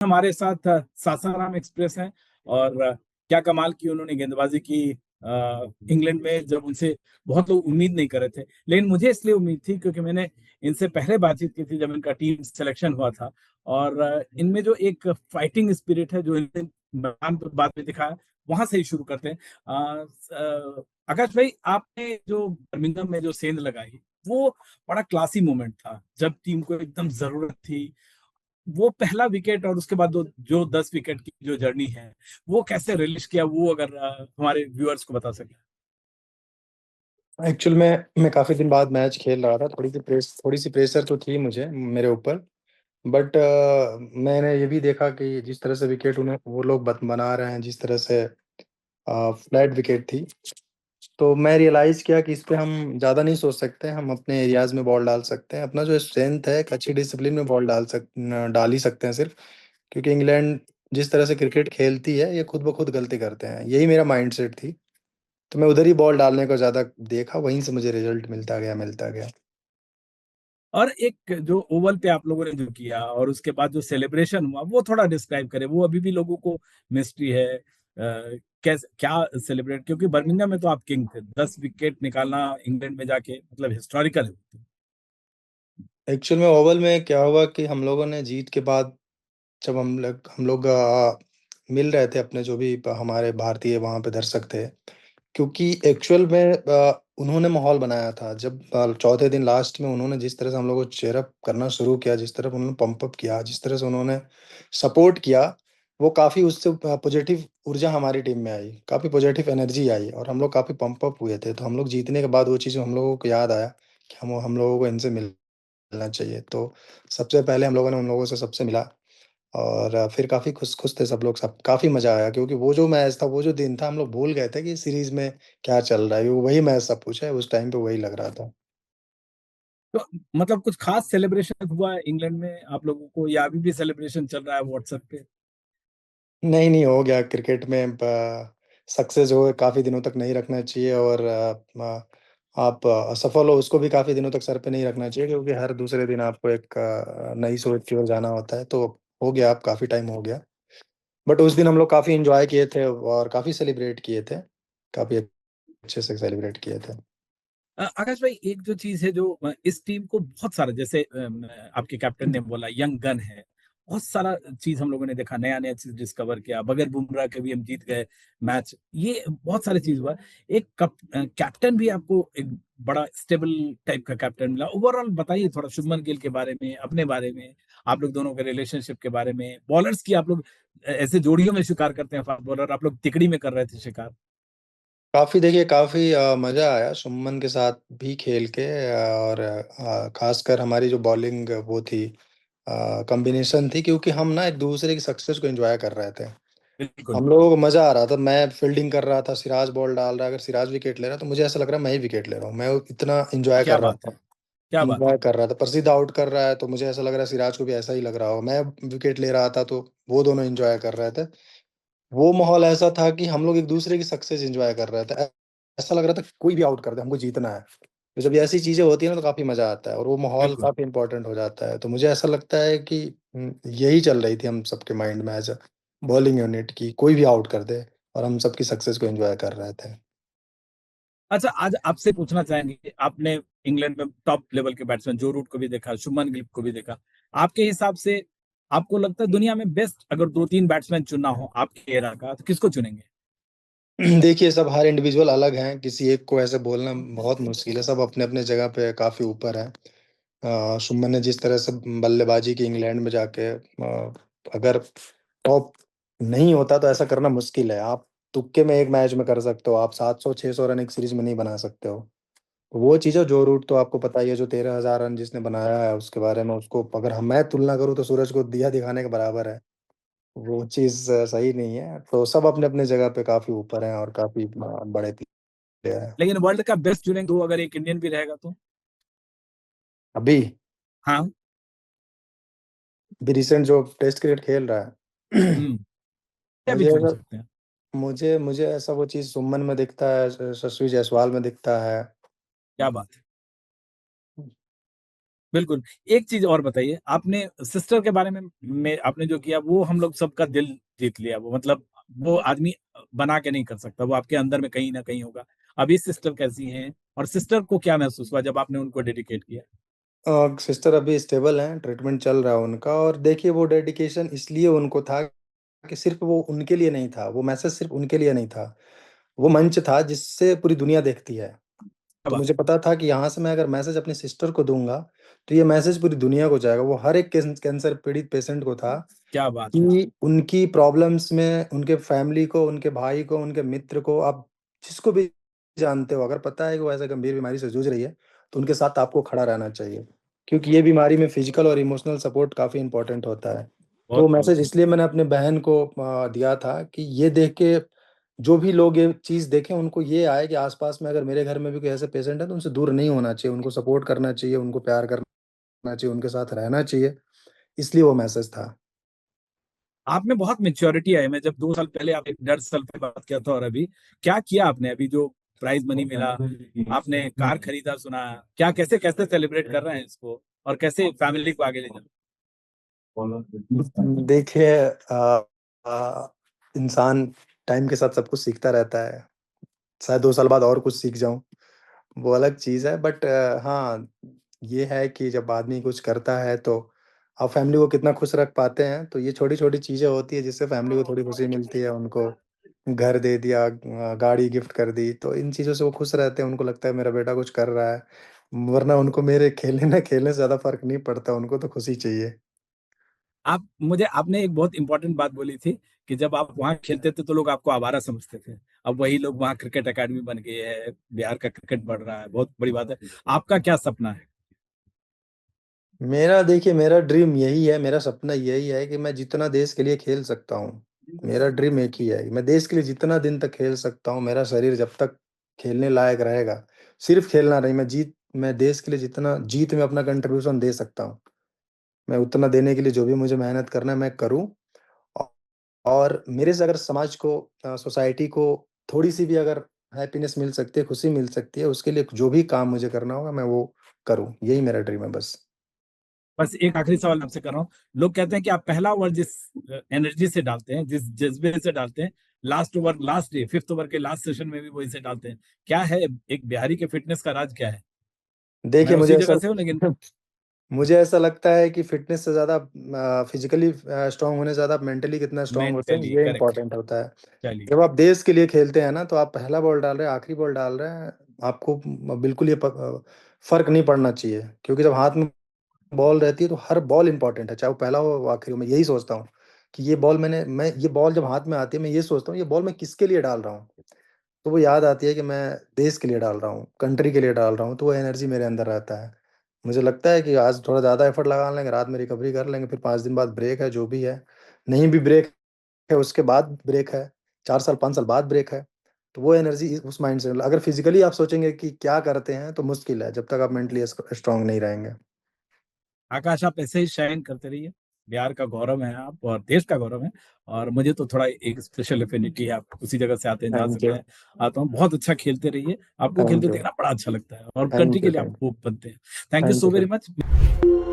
हमारे साथ सासाराम एक्सप्रेस हैं। और क्या कमाल की उन्होंने गेंदबाजी की इंग्लैंड में, जब उनसे बहुत लोग उम्मीद नहीं कर रहे थे। लेकिन मुझे इसलिए उम्मीद थी क्योंकि मैंने इनसे पहले बातचीत की थी जब इनका टीम सिलेक्शन हुआ था। और इनमें जो एक फाइटिंग स्पिरिट है जो इनने मैदान पर बाद में दिखाया, वहां से ही शुरू करते हैं। आकाश भाई, आपने जो बर्मिंघम में जो सेंध लगाई, वो बड़ा क्लासी मोमेंट था जब टीम को एकदम जरूरत थी। वो पहला विकेट और उसके बाद जो 10 विकेट की जो जर्नी है, वो कैसे रिलीज किया, वो अगर हमारे व्यूअर्स को बता सके। एक्चुअल में मैं काफ़ी दिन बाद मैच खेल रहा था। थोड़ी सी प्रेशर तो थी मुझे मेरे ऊपर। बट मैंने ये भी देखा कि जिस तरह से विकेट उन्हें वो लोग बना रहे हैं, जिस तरह से फ्लैट विकेट थी, तो मैं रियलाइज़ किया कि इस पे हम ज़्यादा नहीं सोच सकते। हम अपने एरियाज़ में बॉल डाल सकते हैं। अपना जो स्ट्रेंथ है, एक अच्छी डिसिप्लिन में बॉल डाल ही सकते हैं सिर्फ। क्योंकि इंग्लैंड जिस तरह से क्रिकेट खेलती है, ये खुद ब खुद गलती करते हैं। यही मेरा माइंडसेट थी। तो मैं उधर ही बॉल डालने को ज़्यादा देखा, वहीं से मुझे रिजल्ट मिलता गया। और एक जो ओवल पे आप लोगों ने जो किया और उसके बाद जो सेलिब्रेशन हुआ, वो थोड़ा डिस्क्राइब करें। वो अभी भी लोगों को मिस्ट्री है। कैसे क्या सेलिब्रेट, क्योंकि बर्मिंघम में तो आप किंग थे। 10 विकेट निकालना इंग्लैंड में जाके मतलब हिस्टोरिकल है। एक्चुअल में ओवल में क्या हुआ कि हम लोगों ने जीत के बाद, जब हम लोग मिल रहे थे अपने जो भी हमारे भारतीय वहाँ पे दर्शक थे, क्योंकि एक्चुअल में उन्होंने माहौल बनाया था। जब चौथे दिन लास्ट में उन्होंने जिस तरह से हम लोगों को चीयर अप करना शुरू किया, जिस तरह उन्होंने पंप अप किया, जिस तरह से उन्होंने सपोर्ट किया, वो काफ़ी उससे पॉजिटिव ऊर्जा हमारी टीम में आई, काफ़ी पॉजिटिव एनर्जी आई और हम लोग काफ़ी पंप अप हुए थे। तो हम लोग जीतने के बाद वो चीज़ हम लोगों को याद आया कि हम लोगों को इनसे मिलना चाहिए। तो सबसे पहले हम लोगों ने उन लोगों से सबसे मिला और फिर काफ़ी खुश खुश थे सब लोग, सब काफ़ी मज़ा आया, क्योंकि वो जो मैच था, वो जो दिन था, हम लोग भूल गए थे कि सीरीज़ में क्या चल रहा है। वो वही मैच सब कुछ है, उस टाइम पे वही लग रहा था। तो मतलब कुछ खास सेलिब्रेशन हुआ है इंग्लैंड में आप लोगों को, या अभी भी सेलिब्रेशन चल रहा है व्हाट्सएप पे? नहीं, नहीं, हो गया क्रिकेट में। सक्सेस जो है काफ़ी दिनों तक नहीं रखना चाहिए और आप असफल हो उसको भी काफ़ी दिनों तक सर पे नहीं रखना चाहिए, क्योंकि हर दूसरे दिन आपको एक नई सोच की ओर जाना होता है। तो हो गया, अब काफ़ी टाइम हो गया। बट उस दिन हम लोग काफ़ी एन्जॉय किए थे और काफ़ी सेलिब्रेट किए थे। काफ़ी अच्छे से सेलिब्रेट किए थे। आकाश भाई, एक जो चीज है जो इस टीम को बहुत सारा, जैसे आपके कैप्टन ने बोला यंग गन है, बहुत सारा चीज हम लोगों ने देखा, नया नया चीज डिस्कवर किया। बगैर बुमराह के भी हम जीत गए मैच, ये बहुत सारी चीज हुआ। एक कैप्टन भी आपको एक बड़ा स्टेबल टाइप का कैप्टन मिला। ओवरऑल बताइए थोड़ा शुभमन गिल के बारे में, अपने बारे में, आप लोग दोनों के रिलेशनशिप के बारे में, बॉलर्स की। आप लोग ऐसे जोड़ियों में शिकार करते हैं फास्ट बॉलर, आप लोग तिकड़ी में कर रहे थे शिकार। काफ़ी देखिए, काफ़ी मज़ा आया सुमन के साथ भी खेल के। और ख़ासकर हमारी जो बॉलिंग वो थी, कॉम्बिनेशन थी, क्योंकि हम ना एक-दूसरे की सक्सेस को एन्जॉय कर रहे थे। बिल्कुल। हम लोगों को मज़ा आ रहा था। मैं फील्डिंग कर रहा था, सिराज बॉल डाल रहा है, अगर सिराज विकेट ले रहा है तो मुझे ऐसा लग रहा है मैं ही विकेट ले रहा हूँ। मैं इतना एन्जॉय क्या कर रहा बात था। है, क्या बात है। प्रसिद्ध आउट कर रहा है तो मुझे ऐसा लग रहा है सिराज को भी ऐसा ही लग रहा होगा। मैं विकेट ले रहा था तो वो दोनों एन्जॉय कर रहे थे। वो माहौल ऐसा था कि हम लोग एक-दूसरे की सक्सेस एन्जॉय कर रहे थे। ऐसा लग रहा था कि कोई भी आउट कर दे, हमको जीतना है। तो जब ऐसी चीज़ें होती हैं ना तो काफ़ी मज़ा आता है और वो माहौल बिल्कुल। काफ़ी इम्पोर्टेंट हो जाता है। तो मुझे ऐसा लगता है कि यही चल रही थी हम सबके माइंड में एज़ अ बॉलिंग यूनिट, कि कोई भी आउट कर दे और हम सबकी सक्सेस को एन्जॉय कर रहे थे। अच्छा, आज आपसे पूछना चाहेंगे, आपने इंग्लैंड में टॉप लेवल के बैट्समैन जो रूट को भी देखा, शुभमन गिल को भी देखा। आपके हिसाब से आपको लगता है दुनिया में बेस्ट अगर 2-3 बैट्समैन चुनना हो आपके एरा का, तो किसको चुनेंगे? देखिए, सब हर इंडिविजुअल अलग हैं, किसी एक को ऐसे बोलना बहुत मुश्किल है, सब अपने-अपने जगह पे काफ़ी ऊपर हैं। शुभमन ने जिस तरह से बल्लेबाज़ी की इंग्लैंड में जाके, अगर टॉप नहीं होता तो ऐसा करना मुश्किल है। आप तुक्के में एक मैच में कर सकते हो, आप 700-600 रन एक सीरीज़ में नहीं बना सकते हो। वो चीज़ है, जो रूट तो आपको पता ही है, जो 13,000 रन जिसने बनाया है उसके बारे में, उसको अगर हम मैं तुलना करूँ तो सूरज को दिया दिखाने के बराबर है। वो चीज़ सही नहीं है। तो सब अपने-अपने जगह पे काफ़ी ऊपर हैं और काफ़ी बड़े प्लेयर हैं। लेकिन वर्ल्ड का बेस्ट चुनेंगे तो अगर एक इंडियन भी रहेगा तो? अभी हाँ। अभी रिसेंट जो टेस्ट क्रिकेट खेल रहा है, हम्म। क्या भी मुझे चुन ऐसा सकते हैं। मुझे मुझे ऐसा वो चीज़ सुमन में दिखता है, यशस्वी जायसवाल में दिखता है। क्या बात है। बिल्कुल। एक चीज और बताइए, आपने सिस्टर के बारे में आपने जो किया वो हम लोग सबका दिल जीत लिया। वो मतलब वो आदमी बना के नहीं कर सकता, वो आपके अंदर में कहीं ना कहीं होगा। अभी सिस्टर कैसी हैं, और सिस्टर को क्या महसूस हुआ जब आपने उनको डेडिकेट किया? सिस्टर अभी स्टेबल हैं, ट्रीटमेंट चल रहा है उनका। और देखिए वो डेडिकेशन इसलिए उनको था कि सिर्फ़ वो उनके लिए नहीं था, वो मैसेज सिर्फ़ उनके लिए नहीं था। वो मंच था जिससे पूरी दुनिया देखती है। क्या तो बात मुझे पता था कि यहाँ से मैं अगर मैसेज अपनी सिस्टर को दूँगा, तो ये मैसेज पूरी दुनिया को जाएगा। वो हर एक कैंसर पीड़ित पेशेंट को था क्या बात है। कि उनकी प्रॉब्लम्स में उनके फैमिली को, उनके भाई को, उनके मित्र को, आप जिसको भी जानते हो, अगर पता है कि वो ऐसे गंभीर बीमारी से जूझ रही है, तो उनके साथ आपको खड़ा रहना चाहिए। क्योंकि ये बीमारी में फिजिकल और इमोशनल सपोर्ट काफ़ी इम्पोर्टेंट होता है। तो वो बहुत बहुत मैसेज इसलिए मैंने अपने बहन को दिया था कि ये देख के जो भी लोग ये चीज़ देखें, उनको ये आए कि आस-पास में अगर मेरे घर में भी कोई ऐसे पेशेंट है, तो उनसे दूर नहीं होना चाहिए, उनको सपोर्ट करना चाहिए, उनको प्यार करना चाहिए, उनके साथ रहना चाहिए। इसलिए वो मैसेज था। आप में बहुत मेच्योरिटी है। मैं जब 2 साल पहले आप 1.5 साल पे बात किया था, और अभी क्या किया आपने? अभी जो प्राइज मनी मिला, आपने कार खरीदा सुना, क्या कैसे कैसे सेलिब्रेट कर रहे हैं इसको, और कैसे फैमिली को आगे ले जाना? देखिए इंसान टाइम के साथ सब कुछ सीखता रहता है। शायद 2 साल बाद और कुछ सीख जाऊँ, वो अलग चीज़ है। बट हाँ, ये है कि जब आदमी कुछ करता है तो आप फैमिली को कितना खुश रख पाते हैं, तो ये छोटी-छोटी चीज़ें होती हैं जिससे फैमिली को थोड़ी खुशी मिलती है। उनको घर दे दिया, गाड़ी गिफ्ट कर दी, तो इन चीज़ों से वो खुश रहते हैं, उनको लगता है मेरा बेटा कुछ कर रहा है। वरना उनको मेरे खेलने ना खेलने से ज़्यादा फ़र्क नहीं पड़ता, उनको तो खुशी चाहिए। आप मुझे आपने एक बहुत इंपॉर्टेंट बात बोली थी कि जब आप वहाँ खेलते थे तो लोग आपको आवारा समझते थे। अब वही लोग वहाँ क्रिकेट एकेडमी बन गई है, बिहार का क्रिकेट बढ़ रहा है, बहुत बड़ी बात है। आपका क्या सपना है? मेरा देखिए मेरा ड्रीम यही है, मेरा सपना यही है कि मैं जितना देश के लिए खेल सकता हूँ, मेरा ड्रीम एक ही है, मैं देश के लिए जितना दिन तक खेल सकता हूँ, मेरा शरीर जब तक खेलने लायक रहेगा, सिर्फ़ खेलना नहीं, मैं देश के लिए जितना जीत में अपना कंट्रीब्यूशन दे सकता हूँ, मैं उतना देने के लिए जो भी मुझे मेहनत करना है मैं करूँ। औ और मेरे से अगर समाज को सोसाइटी को थोड़ी-सी भी अगर हैप्पीनेस मिल सकती है, खुशी मिल सकती है, उसके लिए जो भी काम मुझे करना होगा मैं वो करूँ, यही मेरा ड्रीम है बस। बस एक आखिरी सवाल आपसे कर रहा हूँ। लोग कहते हैं कि आप पहला ओवर जिस एनर्जी से डालते हैं, जिस जज्बे से डालते हैं, last over, last day, 5th over के लास्ट सेशन में भी वही से डालते हैं। क्या है एक बिहारी के फिटनेस का राज, क्या है? मैं देखिए उसी जगह से हूँ, लेकिन मुझे ऐसा लगता है कि फ़िटनेस से ज़्यादा फिज़िकली स्ट्रॉन्ग होने से ज़्यादा मेंटली कितना स्ट्रॉन्ग होते हैं, मेंटली ये करेक्ट। इम्पोर्टेंट होता है। चलिए। जब आप देश के लिए खेलते हैं ना, तो आप पहला बॉल डाल रहे हैं, आखिरी बॉल डाल रहे हैं, आपको बिल्कुल फ़र्क नहीं पड़ना चाहिए। क्योंकि जब हाथ में बॉल रहती है, तो हर बॉल इम्पोर्टेंट है, चाहे वो पहला हो, वो आखिरी हो। मैं यही सोचता हूँ कि ये बॉल जब हाथ में आती है, मैं ये सोचता हूँ, ये बॉल मैं किसके लिए डाल रहा हूँ? तो वो याद आती है कि मैं देश के लिए डाल रहा हूँ, कंट्री के लिए डाल रहा हूँ, तो वो एनर्जी मेरे अंदर रहता है। मुझे लगता है कि आज थोड़ा ज़्यादा एफर्ट लगा लेंगे, रात में रिकवरी कर लेंगे, फिर 5 दिन बाद ब्रेक है, जो भी है। नहीं भी ब्रेक है, उसके बाद ब्रेक है, 4 साल, 5 साल बाद ब्रेक है। तो वो एनर्जी उस माइंड से अगर फिज़िकली आप सोचेंगे कि क्या करते हैं, तो मुश्किल है, जब तक आप मेंटली स्ट्रॉन्ग नहीं रहेंगे। आकाश, आप ऐसे ही शाइन करते रहिए। बिहार का गौरव है आप, और देश का गौरव है। और मुझे तो थोड़ा एक स्पेशल एफिनिटी है, आप उसी जगह से आते हैं जहाँ से थैंक यू, मैं आता हूँ। बहुत अच्छा खेलते रहिए, आपको थैंक खेलते यू, देखना बड़ा अच्छा लगता है, और कंट्री थैंक के यू, लिए आप थैंक होप बनते हैं। Thank you thank so you very sir. Much.